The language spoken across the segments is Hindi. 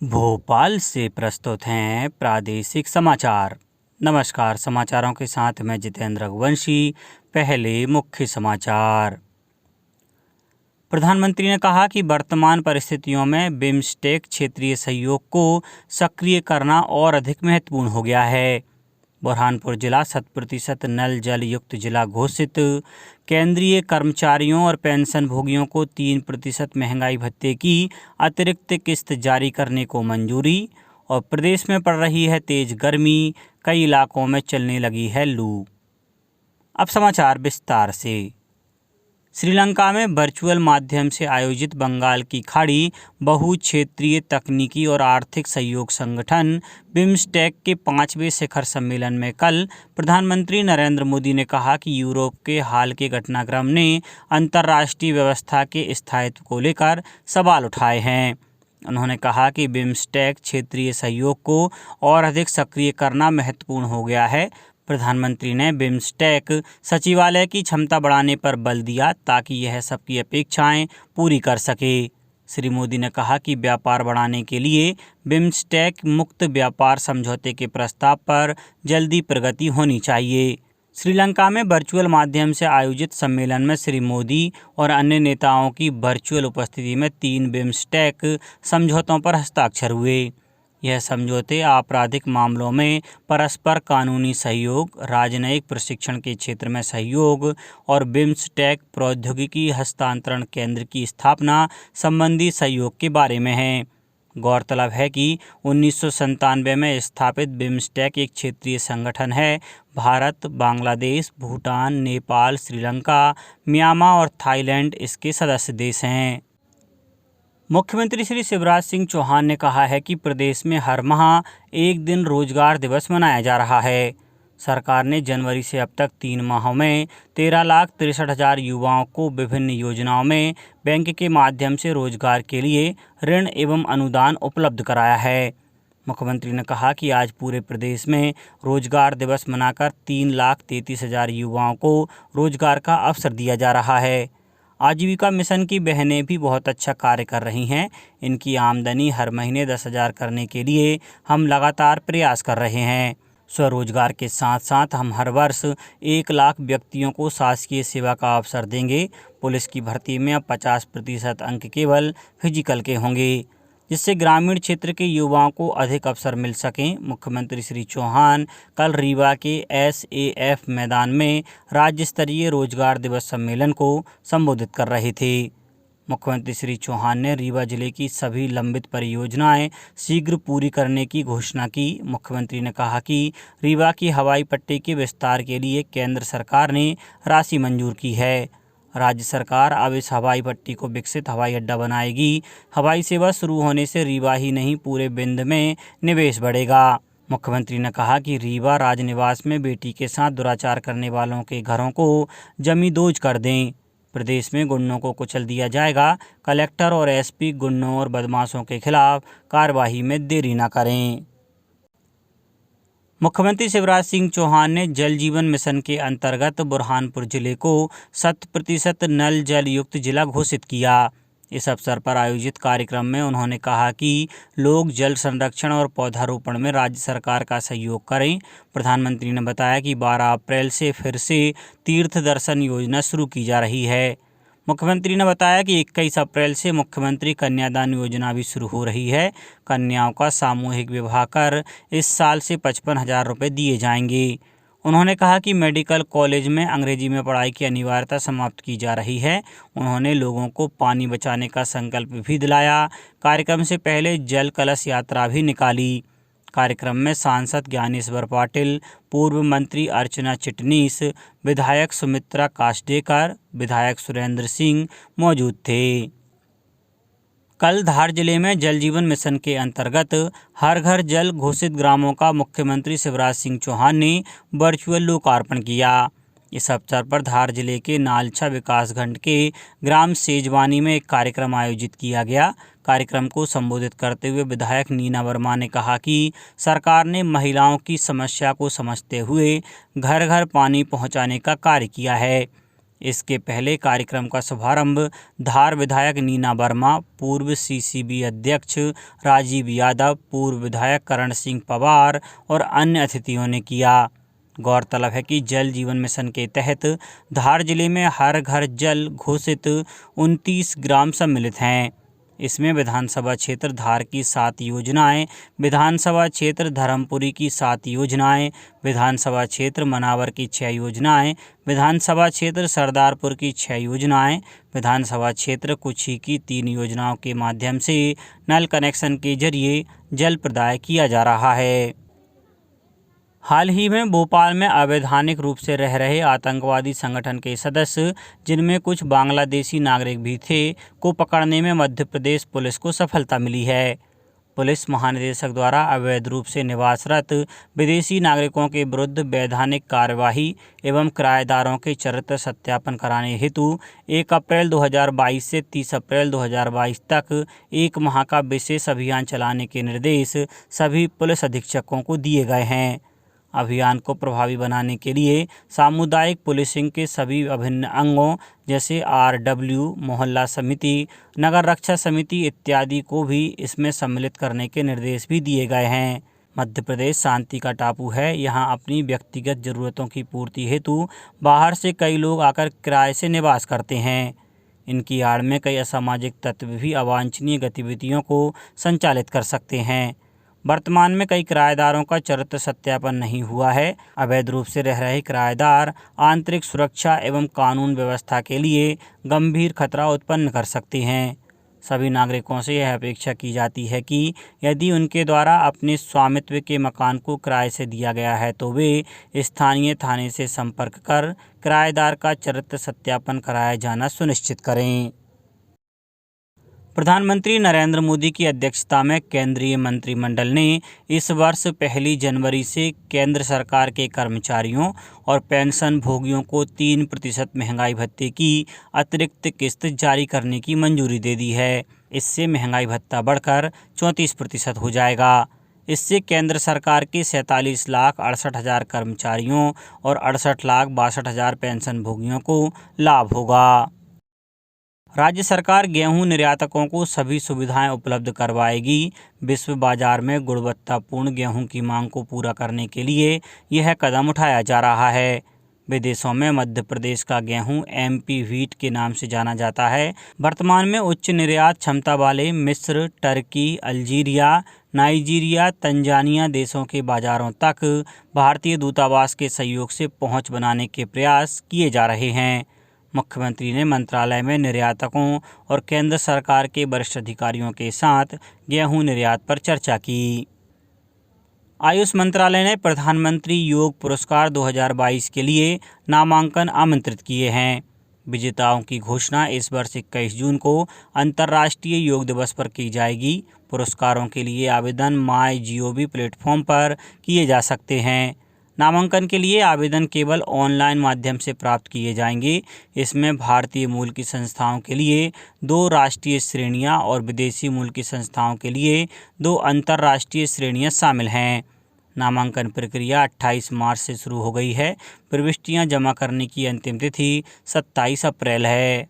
भोपाल से प्रस्तुत हैं प्रादेशिक समाचार। नमस्कार, समाचारों के साथ मैं जितेंद्र रघुवंशी। पहले मुख्य समाचार। प्रधानमंत्री ने कहा कि वर्तमान परिस्थितियों में बिम्स्टेक क्षेत्रीय सहयोग को सक्रिय करना और अधिक महत्वपूर्ण हो गया है। बुरहानपुर जिला 100% नल जल युक्त जिला घोषित। केंद्रीय कर्मचारियों और पेंशन भोगियों को 3% महंगाई भत्ते की अतिरिक्त किस्त जारी करने को मंजूरी। और प्रदेश में पड़ रही है तेज गर्मी, कई इलाकों में चलने लगी है लू। अब समाचार विस्तार से। श्रीलंका में वर्चुअल माध्यम से आयोजित बंगाल की खाड़ी बहुक्षेत्रीय तकनीकी और आर्थिक सहयोग संगठन बिम्स्टेक के 5वें शिखर सम्मेलन में कल प्रधानमंत्री नरेंद्र मोदी ने कहा कि यूरोप के हाल के घटनाक्रम ने अंतर्राष्ट्रीय व्यवस्था के स्थायित्व को लेकर सवाल उठाए हैं। उन्होंने कहा कि बिम्स्टेक क्षेत्रीय सहयोग को और अधिक सक्रिय करना महत्वपूर्ण हो गया है। प्रधानमंत्री ने बिम्स्टेक सचिवालय की क्षमता बढ़ाने पर बल दिया ताकि यह सबकी अपेक्षाएं पूरी कर सके। श्री मोदी ने कहा कि व्यापार बढ़ाने के लिए बिम्स्टेक मुक्त व्यापार समझौते के प्रस्ताव पर जल्दी प्रगति होनी चाहिए। श्रीलंका में वर्चुअल माध्यम से आयोजित सम्मेलन में श्री मोदी और अन्य नेताओं की वर्चुअल उपस्थिति में 3 बिम्स्टेक समझौतों पर हस्ताक्षर हुए। यह समझौते आपराधिक मामलों में परस्पर कानूनी सहयोग, राजनयिक प्रशिक्षण के क्षेत्र में सहयोग और बिम्स्टेक प्रौद्योगिकी हस्तांतरण केंद्र की स्थापना संबंधी सहयोग के बारे में है। गौरतलब है कि 1997 में स्थापित बिम्स्टेक एक क्षेत्रीय संगठन है। भारत, बांग्लादेश, भूटान, नेपाल, श्रीलंका, म्यांमार और थाईलैंड इसके सदस्य देश हैं। मुख्यमंत्री श्री शिवराज सिंह चौहान ने कहा है कि प्रदेश में हर माह एक दिन रोजगार दिवस मनाया जा रहा है। सरकार ने जनवरी से अब तक 3 माहों में 13,63,000 युवाओं को विभिन्न योजनाओं में बैंक के माध्यम से रोजगार के लिए ऋण एवं अनुदान उपलब्ध कराया है। मुख्यमंत्री ने कहा कि आज पूरे प्रदेश में रोजगार दिवस मनाकर 3,33,000 युवाओं को रोजगार का अवसर दिया जा रहा है। आजीविका मिशन की बहनें भी बहुत अच्छा कार्य कर रही हैं। इनकी आमदनी हर महीने 10,000 करने के लिए हम लगातार प्रयास कर रहे हैं। स्वरोजगार के साथ साथ हम हर वर्ष 1 लाख व्यक्तियों को शासकीय सेवा का अवसर देंगे। पुलिस की भर्ती में अब 50% अंक केवल फिजिकल के होंगे, जिससे ग्रामीण क्षेत्र के युवाओं को अधिक अवसर मिल सकें। मुख्यमंत्री श्री चौहान कल रीवा के SAF मैदान में राज्य स्तरीय रोजगार दिवस सम्मेलन को संबोधित कर रहे थे। मुख्यमंत्री श्री चौहान ने रीवा जिले की सभी लंबित परियोजनाएं शीघ्र पूरी करने की घोषणा की। मुख्यमंत्री ने कहा कि रीवा की हवाई पट्टी के विस्तार के लिए केंद्र सरकार ने राशि मंजूर की है। राज्य सरकार अब इस हवाई पट्टी को विकसित हवाई अड्डा बनाएगी। हवाई सेवा शुरू होने से रीवा ही नहीं पूरे विंध्य में निवेश बढ़ेगा। मुख्यमंत्री ने कहा कि रीवा राजनिवास में बेटी के साथ दुराचार करने वालों के घरों को जमींदोज कर दें। प्रदेश में गुंडों को कुचल दिया जाएगा। कलेक्टर और SP गुंडों और बदमाशों के खिलाफ कार्रवाई में देरी न करें। मुख्यमंत्री शिवराज सिंह चौहान ने जल जीवन मिशन के अंतर्गत बुरहानपुर जिले को 100% नल जल युक्त जिला घोषित किया। इस अवसर पर आयोजित कार्यक्रम में उन्होंने कहा कि लोग जल संरक्षण और पौधारोपण में राज्य सरकार का सहयोग करें। प्रधानमंत्री ने बताया कि 12 अप्रैल से फिर से तीर्थ दर्शन योजना शुरू की जा रही है। मुख्यमंत्री ने बताया कि 21 अप्रैल से मुख्यमंत्री कन्यादान योजना भी शुरू हो रही है। कन्याओं का सामूहिक विवाह कर इस साल से 55,000 रुपये दिए जाएंगे। उन्होंने कहा कि मेडिकल कॉलेज में अंग्रेजी में पढ़ाई की अनिवार्यता समाप्त की जा रही है। उन्होंने लोगों को पानी बचाने का संकल्प भी दिलाया। कार्यक्रम से पहले जल कलश यात्रा भी निकाली। कार्यक्रम में सांसद ज्ञानेश्वर पाटिल, पूर्व मंत्री अर्चना चिटनीस, विधायक सुमित्रा काष्डेकर, विधायक सुरेंद्र सिंह मौजूद थे। कल धार जिले में जल जीवन मिशन के अंतर्गत हर घर जल घोषित ग्रामों का मुख्यमंत्री शिवराज सिंह चौहान ने वर्चुअल लोकार्पण किया। इस अवसर पर धार जिले के नालछा विकासखंड के ग्राम सेजवानी में एक कार्यक्रम आयोजित किया गया। कार्यक्रम को संबोधित करते हुए विधायक नीना वर्मा ने कहा कि सरकार ने महिलाओं की समस्या को समझते हुए घर घर पानी पहुंचाने का कार्य किया है। इसके पहले कार्यक्रम का शुभारंभ धार विधायक नीना वर्मा, पूर्व सीसीबी अध्यक्ष राजीव यादव, पूर्व विधायक करण सिंह पवार और अन्य अतिथियों ने किया। गौरतलब है कि जल जीवन मिशन के तहत धार जिले में हर घर जल घोषित 29 ग्राम सम्मिलित हैं। इसमें विधानसभा क्षेत्र धार की 7 योजनाएं, विधानसभा क्षेत्र धर्मपुरी की 7 योजनाएं, विधानसभा क्षेत्र मनावर की 6 योजनाएं, विधानसभा क्षेत्र सरदारपुर की 6 योजनाएं, विधानसभा क्षेत्र कुछी की 3 योजनाओं के माध्यम से नल कनेक्शन के जरिए जल प्रदाय किया जा रहा है। हाल ही में भोपाल में अवैधानिक रूप से रह रहे आतंकवादी संगठन के सदस्य, जिनमें कुछ बांग्लादेशी नागरिक भी थे, को पकड़ने में मध्य प्रदेश पुलिस को सफलता मिली है। पुलिस महानिदेशक द्वारा अवैध रूप से निवासरत विदेशी नागरिकों के विरुद्ध वैधानिक कार्यवाही एवं किराएदारों के चरित्र सत्यापन कराने हेतु 1 अप्रैल 2022 से 30 अप्रैल 2022 तक 1 माह का विशेष अभियान चलाने के निर्देश सभी पुलिस अधीक्षकों को दिए गए हैं। अभियान को प्रभावी बनाने के लिए सामुदायिक पुलिसिंग के सभी अभिन्न अंगों जैसे RW, मोहल्ला समिति, नगर रक्षा समिति इत्यादि को भी इसमें सम्मिलित करने के निर्देश भी दिए गए हैं। मध्य प्रदेश शांति का टापू है। यहाँ अपनी व्यक्तिगत जरूरतों की पूर्ति हेतु बाहर से कई लोग आकर किराए से निवास करते हैं। इनकी आड़ में कई असामाजिक तत्व भी अवांछनीय गतिविधियों को संचालित कर सकते हैं। वर्तमान में कई किराएदारों का चरित्र सत्यापन नहीं हुआ है। अवैध रूप से रह रहे किराएदार आंतरिक सुरक्षा एवं कानून व्यवस्था के लिए गंभीर खतरा उत्पन्न कर सकते हैं। सभी नागरिकों से यह अपेक्षा की जाती है कि यदि उनके द्वारा अपने स्वामित्व के मकान को किराए से दिया गया है तो वे स्थानीय थाने से संपर्क कर किराएदार का चरित्र सत्यापन कराया जाना सुनिश्चित करें। प्रधानमंत्री नरेंद्र मोदी की अध्यक्षता में केंद्रीय मंत्रिमंडल ने इस वर्ष 1 जनवरी से केंद्र सरकार के कर्मचारियों और पेंशन भोगियों को 3% महंगाई भत्ते की अतिरिक्त किस्त जारी करने की मंजूरी दे दी है। इससे महंगाई भत्ता बढ़कर 34% हो जाएगा। इससे केंद्र सरकार के 47,68,000 कर्मचारियों और 68,62,000 पेंशन भोगियों को लाभ होगा। राज्य सरकार गेहूं निर्यातकों को सभी सुविधाएं उपलब्ध करवाएगी। विश्व बाजार में गुणवत्तापूर्ण गेहूं की मांग को पूरा करने के लिए यह कदम उठाया जा रहा है। विदेशों में मध्य प्रदेश का गेहूं MP व्हीट के नाम से जाना जाता है। वर्तमान में उच्च निर्यात क्षमता वाले मिस्र, टर्की, अल्जीरिया, नाइजीरिया, तंजानिया देशों के बाजारों तक भारतीय दूतावास के सहयोग से पहुंच बनाने के प्रयास किए जा रहे हैं। मुख्यमंत्री ने मंत्रालय में निर्यातकों और केंद्र सरकार के वरिष्ठ अधिकारियों के साथ गेहूं निर्यात पर चर्चा की। आयुष मंत्रालय ने प्रधानमंत्री योग पुरस्कार 2022 के लिए नामांकन आमंत्रित किए हैं। विजेताओं की घोषणा इस वर्ष 21 जून को अंतर्राष्ट्रीय योग दिवस पर की जाएगी। पुरस्कारों के लिए आवेदन MyGov प्लेटफॉर्म पर किए जा सकते हैं। नामांकन के लिए आवेदन केवल ऑनलाइन माध्यम से प्राप्त किए जाएंगे। इसमें भारतीय मूल की संस्थाओं के लिए 2 राष्ट्रीय श्रेणियां और विदेशी मूल की संस्थाओं के लिए 2 अंतर्राष्ट्रीय श्रेणियां शामिल हैं। नामांकन प्रक्रिया 28 मार्च से शुरू हो गई है। प्रविष्टियां जमा करने की अंतिम तिथि 27 अप्रैल है।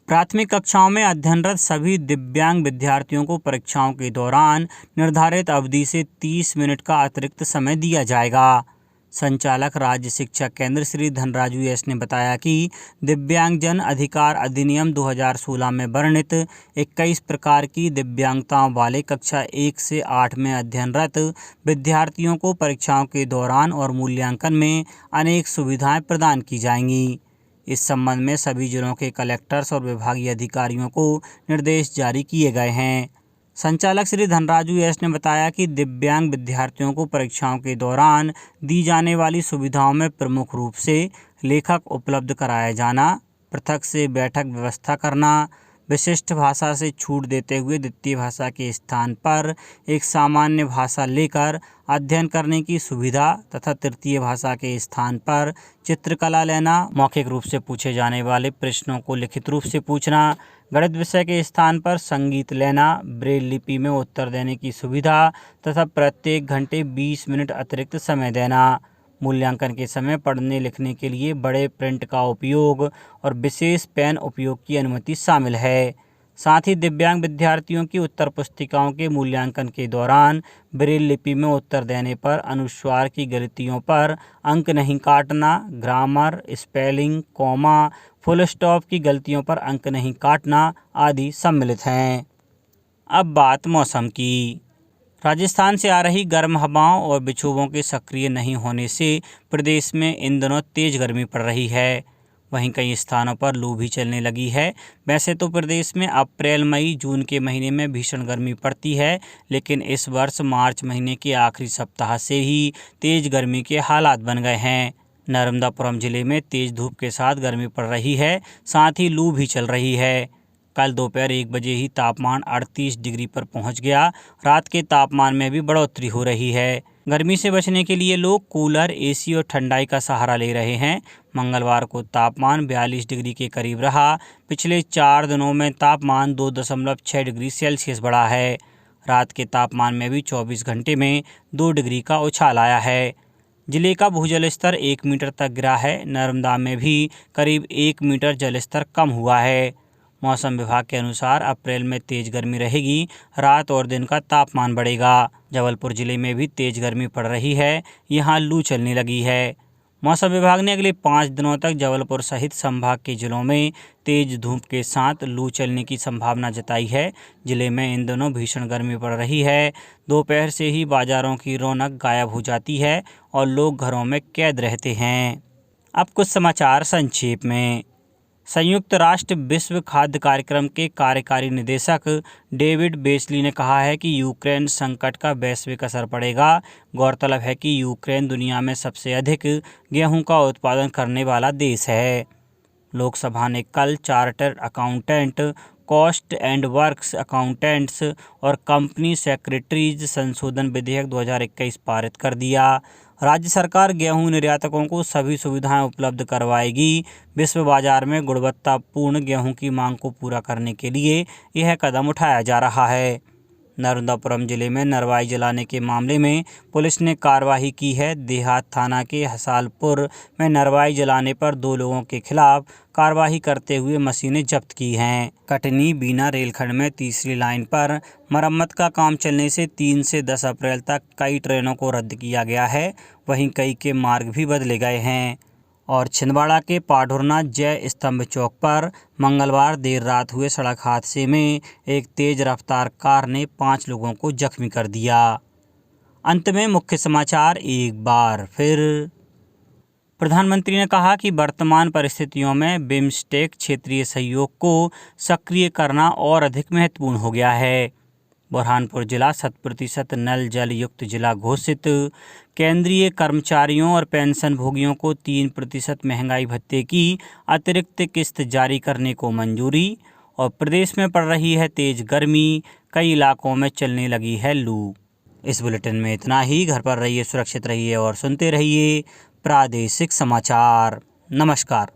प्राथमिक कक्षाओं में अध्ययनरत सभी दिव्यांग विद्यार्थियों को परीक्षाओं के दौरान निर्धारित अवधि से 30 मिनट का अतिरिक्त समय दिया जाएगा। संचालक राज्य शिक्षा केंद्र श्री धनराजू एस ने बताया कि दिव्यांगजन अधिकार अधिनियम 2016 में वर्णित 21 प्रकार की दिव्यांगताओं वाले कक्षा 1 से 8 में अध्ययनरत विद्यार्थियों को परीक्षाओं के दौरान और मूल्यांकन में अनेक सुविधाएं प्रदान की जाएंगी। इस संबंध में सभी जिलों के कलेक्टर्स और विभागीय अधिकारियों को निर्देश जारी किए गए हैं। संचालक श्री धनराजू एस ने बताया कि दिव्यांग विद्यार्थियों को परीक्षाओं के दौरान दी जाने वाली सुविधाओं में प्रमुख रूप से लेखक उपलब्ध कराया जाना, पृथक से बैठक व्यवस्था करना, विशिष्ट भाषा से छूट देते हुए द्वितीय भाषा के स्थान पर एक सामान्य भाषा लेकर अध्ययन करने की सुविधा तथा तृतीय भाषा के स्थान पर चित्रकला लेना, मौखिक रूप से पूछे जाने वाले प्रश्नों को लिखित रूप से पूछना, गणित विषय के स्थान पर संगीत लेना, ब्रेल लिपि में उत्तर देने की सुविधा तथा प्रत्येक घंटे 20 मिनट अतिरिक्त समय देना। मूल्यांकन के समय पढ़ने लिखने के लिए बड़े प्रिंट का उपयोग और विशेष पेन उपयोग की अनुमति शामिल है। साथ ही दिव्यांग विद्यार्थियों की उत्तर पुस्तिकाओं के मूल्यांकन के दौरान ब्रेल लिपि में उत्तर देने पर अनुस्वार की गलतियों पर अंक नहीं काटना, grammar, spelling, comma, full stop की गलतियों पर अंक नहीं काटना आदि सम्मिलित हैं। अब बात मौसम की। राजस्थान से आ रही गर्म हवाओं और विक्षोभों के सक्रिय नहीं होने से प्रदेश में इन दिनों तेज गर्मी पड़ रही है। वहीं कई स्थानों पर लू भी चलने लगी है। वैसे तो प्रदेश में अप्रैल, मई, जून के महीने में भीषण गर्मी पड़ती है, लेकिन इस वर्ष मार्च महीने के आखिरी सप्ताह से ही तेज गर्मी के हालात बन गए हैं। नर्मदापुरम जिले में तेज धूप के साथ गर्मी पड़ रही है, साथ ही लू भी चल रही है। कल दोपहर 1 बजे ही तापमान 38 डिग्री पर पहुंच गया। रात के तापमान में भी बढ़ोतरी हो रही है। गर्मी से बचने के लिए लोग कूलर, एसी और ठंडाई का सहारा ले रहे हैं। मंगलवार को तापमान 42 डिग्री के करीब रहा। पिछले 4 दिनों में तापमान 2.6 डिग्री सेल्सियस बढ़ा है। रात के तापमान में भी 24 घंटे में 2 डिग्री का उछाल आया है। जिले का भूजल स्तर 1 मीटर तक गिरा है। नर्मदा में भी करीब 1 मीटर जल स्तर कम हुआ है। मौसम विभाग के अनुसार अप्रैल में तेज गर्मी रहेगी। रात और दिन का तापमान बढ़ेगा। जबलपुर जिले में भी तेज गर्मी पड़ रही है। यहाँ लू चलने लगी है। मौसम विभाग ने अगले 5 दिनों तक जबलपुर सहित संभाग के जिलों में तेज धूप के साथ लू चलने की संभावना जताई है। जिले में इन दिनों भीषण गर्मी पड़ रही है। दोपहर से ही बाजारों की रौनक गायब हो जाती है और लोग घरों में कैद रहते हैं। अब कुछ समाचार संक्षेप में। संयुक्त राष्ट्र विश्व खाद्य कार्यक्रम के कार्यकारी निदेशक डेविड बेसली ने कहा है कि यूक्रेन संकट का वैश्विक असर पड़ेगा। गौरतलब है कि यूक्रेन दुनिया में सबसे अधिक गेहूं का उत्पादन करने वाला देश है। लोकसभा ने कल chartered accountant, cost and works accountants और कंपनी सेक्रेटरीज संशोधन विधेयक 2021 पारित कर दिया। राज्य सरकार गेहूं निर्यातकों को सभी सुविधाएं उपलब्ध करवाएगी। विश्व बाजार में गुणवत्तापूर्ण गेहूं की मांग को पूरा करने के लिए यह कदम उठाया जा रहा है। नर्मदापुरम जिले में नरवाई जलाने के मामले में पुलिस ने कार्रवाई की है। देहात थाना के हसालपुर में नरवाई जलाने पर 2 लोगों के खिलाफ कार्रवाई करते हुए मशीनें जब्त की हैं। कटनी बीना रेलखंड में तीसरी लाइन पर मरम्मत का काम चलने से 3 से 10 अप्रैल तक कई ट्रेनों को रद्द किया गया है। वहीं कई के मार्ग भी बदले गए हैं। और छिंदवाड़ा के पाढुरना जय स्तंभ चौक पर मंगलवार देर रात हुए सड़क हादसे में एक तेज रफ्तार कार ने 5 लोगों को जख्मी कर दिया। अंत में मुख्य समाचार एक बार फिर। प्रधानमंत्री ने कहा कि वर्तमान परिस्थितियों में बिम्स्टेक क्षेत्रीय सहयोग को सक्रिय करना और अधिक महत्वपूर्ण हो गया है। बुरहानपुर जिला 100% नल जल युक्त जिला घोषित। केंद्रीय कर्मचारियों और पेंशन भोगियों को 3% महंगाई भत्ते की अतिरिक्त किस्त जारी करने को मंजूरी। और प्रदेश में पड़ रही है तेज गर्मी, कई इलाकों में चलने लगी है लू। इस बुलेटिन में इतना ही। घर पर रहिए, सुरक्षित रहिए और सुनते रहिए प्रादेशिक समाचार। नमस्कार।